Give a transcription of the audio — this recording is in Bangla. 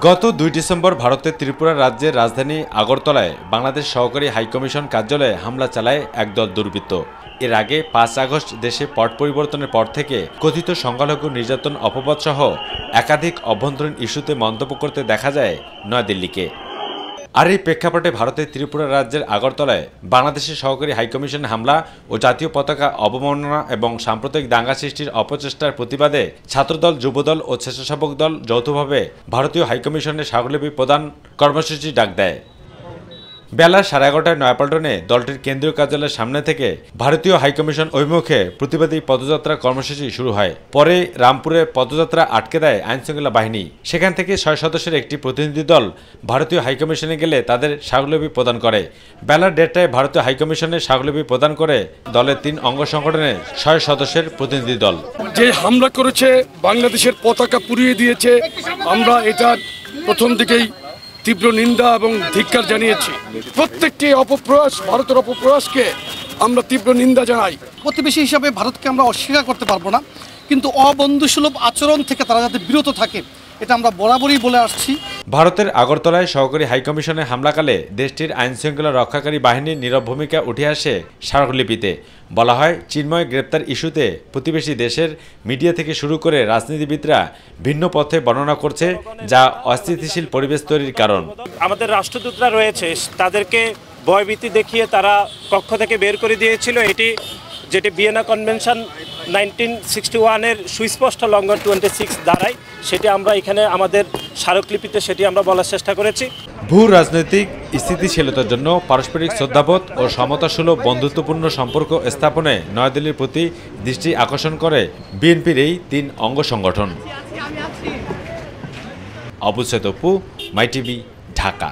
গত ২ ডিসেম্বর ভারতের ত্রিপুরা রাজ্যের রাজধানী আগরতলায় বাংলাদেশ সহকারী হাইকমিশন কার্যালয়ে হামলা চালায় একদল দুর্বৃত্ত। এর আগে ৫ আগস্ট দেশে পট পরিবর্তনের পর থেকে কথিত সংখ্যালঘু নির্যাতন অপবাদসহ একাধিক অভ্যন্তরীণ ইস্যুতে মন্তব্য করতে দেখা যায় নয়াদিল্লিকে। আর এই প্রেক্ষাপটে ভারতের ত্রিপুরা রাজ্যের আগরতলায় বাংলাদেশের সহকারী হাইকমিশনে হামলা ও জাতীয় পতাকা অবমাননা এবং সাম্প্রদায়িক দাঙ্গা সৃষ্টির অপচেষ্টার প্রতিবাদে ছাত্রদল, যুবদল ও স্বেচ্ছাসেবক দল যৌথভাবে ভারতীয় হাইকমিশনে স্মারকলিপি প্রদান কর্মসূচি ডাক দেয়। বেলা 11:30টায় নয়াপল্টনে দলটির কেন্দ্রীয় কার্যালয়ের সামনে থেকে ভারতীয় হাইকমিশন অভিমুখে প্রতিবাদী পদযাত্রা কর্মসূচি শুরু হয়। পরে রামপুরে পদযাত্রা আটকে দেয় আইনশৃঙ্খলা বাহিনী। সেখান থেকে ৬ সদস্যের একটি প্রতিনিধি দল ভারতীয় হাইকমিশনে গেলে তাদের স্মারকলিপি প্রদান করে। বেলা ১:৩০টায় ভারতীয় হাইকমিশনে স্মারকলিপি প্রদান করে দলের ৩ অঙ্গ সংগঠনের ৬ সদস্যের প্রতিনিধি দল। যে হামলা করেছে, বাংলাদেশের পতাকা পুড়িয়ে দিয়েছে, আমরা এটা প্রথম থেকেই তীব্র নিন্দা এবং ধিক্কার জানিয়েছি। প্রত্যেকটি অপপ্রয়াস, ভারতের অপপ্রয়াসকে আমরা তীব্র নিন্দা জানাই। প্রতিবেশী হিসাবে ভারতকে আমরা অস্বীকার করতে পারবো না, কিন্তু অবন্ধুসুলভ আচরণ থেকে তারা যাতে বিরত থাকে এটা আমরা বরাবরই বলে আসছি। ভারতের আগরতলায় সহকারী হাইকমিশনে হামলাকালে দেশটির আইনশৃঙ্খলা রক্ষাকারী বাহিনীর নীরব ভূমিকা উঠে আসে স্মারকলিপিতে। বলা হয়, চিন্ময় গ্রেপ্তার ইস্যুতে প্রতিবেশী দেশের মিডিয়া থেকে শুরু করে রাজনীতিবিদরা ভিন্ন পথে বর্ণনা করছে, যা অস্থিতিশীল পরিবেশ তৈরির কারণ। আমাদের রাষ্ট্রদূতরা রয়েছে, তাদেরকে ভয়ভীতি দেখিয়ে তারা কক্ষ থেকে বের করে দিয়েছিল। যেটি ভিয়েনা কনভেনশন 1961-এর সুস্পষ্ট লঙ্ঘন 26 ধারায়, সেটি আমরা এখানে আমাদের স্মারকলিপিতে সেটি আমরা বলার চেষ্টা করেছি। ভূ রাজনৈতিক স্থিতিশীলতার জন্য পারস্পরিক শ্রদ্ধাবোধ ও সমতাসুলভ বন্ধুত্বপূর্ণ সম্পর্ক স্থাপনে নয়াদিল্লির প্রতি দৃষ্টি আকর্ষণ করে বিএনপির এই ৩ অঙ্গ সংগঠন। অবু সৈয়দ অপু, মাই টিভি, ঢাকা।